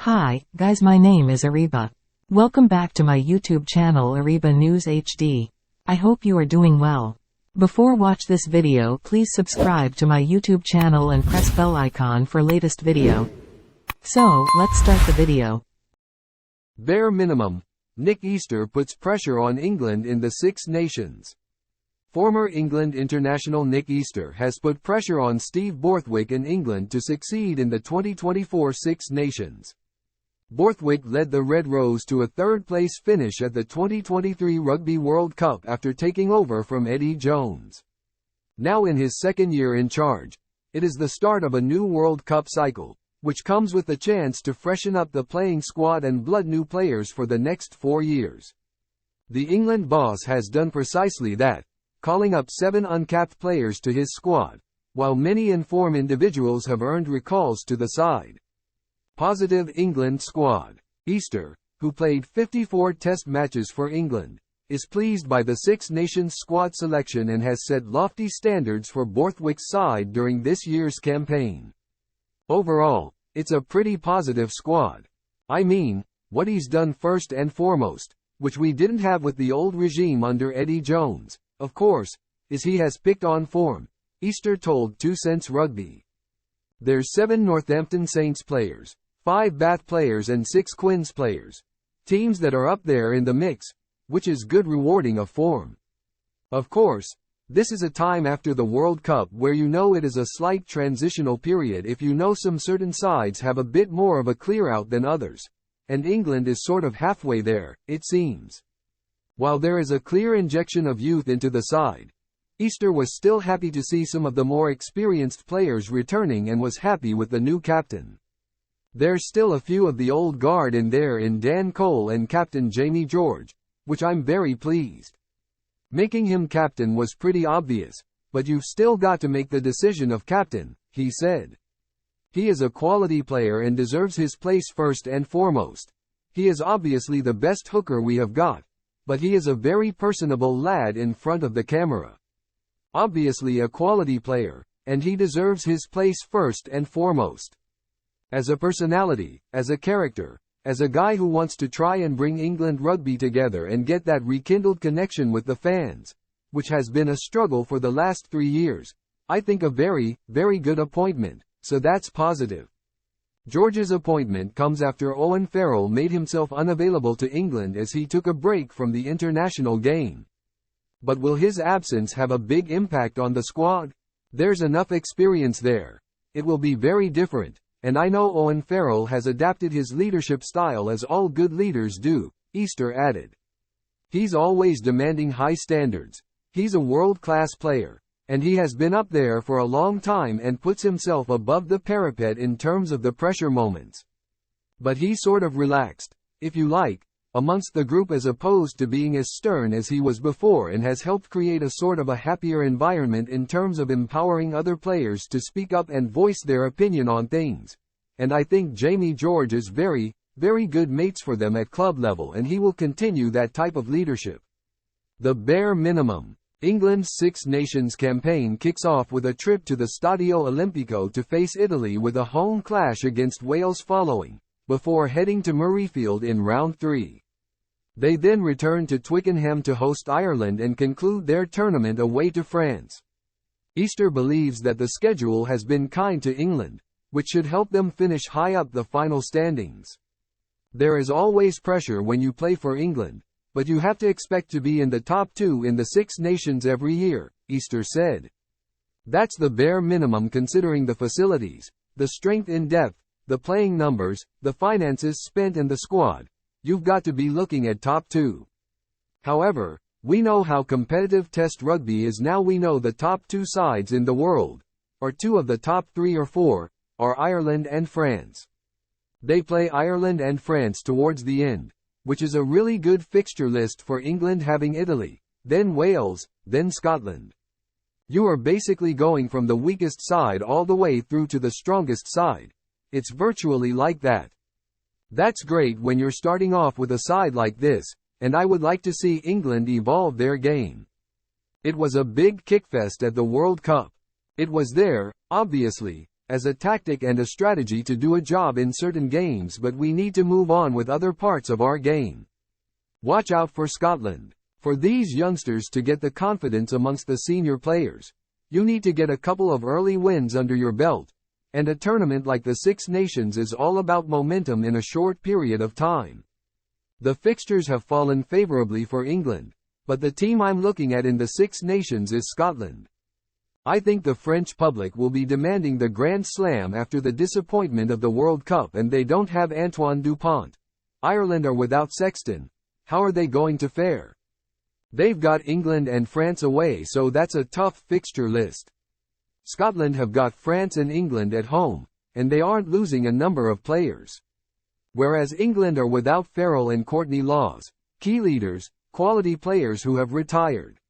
Hi, guys, my name is Ariba. Welcome back to my YouTube channel Ariba News HD. I hope you are doing well. Before watch this video, please subscribe to my YouTube channel and press bell icon for latest video. So, let's start the video. Bare minimum. Nick Easter puts pressure on England in the Six Nations. Former England international Nick Easter has put pressure on Steve Borthwick and England to succeed in the 2024 Six Nations. Borthwick led the Red Rose to a third-place finish at the 2023 Rugby World Cup after taking over from Eddie Jones. Now in his second year in charge, it is the start of a new World Cup cycle, which comes with the chance to freshen up the playing squad and blood new players for the next 4 years. The England boss has done precisely that, calling up 7 uncapped players to his squad, while many in-form individuals have earned recalls to the side. Positive England squad. Easter, who played 54 test matches for England, is pleased by the Six Nations squad selection and has set lofty standards for Borthwick's side during this year's campaign. Overall, it's a pretty positive squad. I mean, what he's done first and foremost, which we didn't have with the old regime under Eddie Jones, of course, is he has picked on form, Easter told 2 Cents Rugby. There's 7 Northampton Saints players, 5 Bath players and 6 Quins players. Teams that are up there in the mix, which is good rewarding of form. Of course, this is a time after the World Cup where you know it is a slight transitional period if you know some certain sides have a bit more of a clear out than others. And England is sort of halfway there, it seems. While there is a clear injection of youth into the side, Easter was still happy to see some of the more experienced players returning and was happy with the new captain. There's still a few of the old guard in there in Dan Cole and Captain Jamie George, which I'm very pleased. Making him captain was pretty obvious, but you've still got to make the decision of captain, he said. He is a quality player and deserves his place first and foremost. He is obviously the best hooker we have got, but he is a very personable lad in front of the camera. Obviously a quality player, and he deserves his place first and foremost. As a personality, as a character, as a guy who wants to try and bring England rugby together and get that rekindled connection with the fans, which has been a struggle for the last 3 years, I think a very, very good appointment, so that's positive. George's appointment comes after Owen Farrell made himself unavailable to England as he took a break from the international game. But will his absence have a big impact on the squad? There's enough experience there. It will be very different. And I know Owen Farrell has adapted his leadership style as all good leaders do, Easter added. He's always demanding high standards. He's a world-class player, and he has been up there for a long time and puts himself above the parapet in terms of the pressure moments. But he sort of relaxed, if you like, amongst the group as opposed to being as stern as he was before and has helped create a sort of a happier environment in terms of empowering other players to speak up and voice their opinion on things. And I think Jamie George is very, very good mates for them at club level and he will continue that type of leadership. The bare minimum. England's Six Nations campaign kicks off with a trip to the Stadio Olimpico to face Italy with a home clash against Wales following, before heading to Murrayfield in round 3. They then return to Twickenham to host Ireland and conclude their tournament away to France. Easter believes that the schedule has been kind to England, which should help them finish high up the final standings. There is always pressure when you play for England, but you have to expect to be in the top 2 in the Six Nations every year, Easter said. That's the bare minimum considering the facilities, the strength in depth, the playing numbers, the finances spent and the squad. You've got to be looking at top 2. However, we know how competitive Test rugby is now. We know the top 2 sides in the world, or 2 of the top 3 or 4, are Ireland and France. They play Ireland and France towards the end, which is a really good fixture list for England, having Italy, then Wales, then Scotland. You are basically going from the weakest side all the way through to the strongest side. It's virtually like that. That's great when you're starting off with a side like this, and I would like to see England evolve their game. It was a big kickfest at the World Cup. It was there, obviously, as a tactic and a strategy to do a job in certain games, but we need to move on with other parts of our game. Watch out for Scotland. For these youngsters to get the confidence amongst the senior players, you need to get a couple of early wins under your belt, and a tournament like the Six Nations is all about momentum in a short period of time. The fixtures have fallen favourably for England, but the team I'm looking at in the Six Nations is Scotland. I think the French public will be demanding the Grand Slam after the disappointment of the World Cup, and they don't have Antoine Dupont. Ireland are without Sexton. How are they going to fare? They've got England and France away, so that's a tough fixture list. Scotland have got France and England at home, and they aren't losing a number of players. Whereas England are without Farrell and Courtney Lawes, key leaders, quality players who have retired.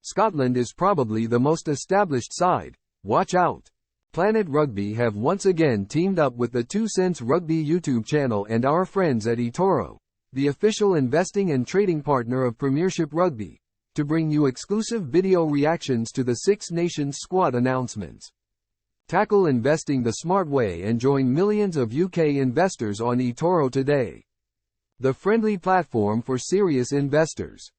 Scotland is probably the most established side. Watch out. Planet Rugby have once again teamed up with the 2 Cents Rugby YouTube channel and our friends at eToro, the official investing and trading partner of Premiership Rugby, to bring you exclusive video reactions to the Six Nations squad announcements. Tackle investing the smart way and join millions of UK investors on eToro today, the friendly platform for serious investors.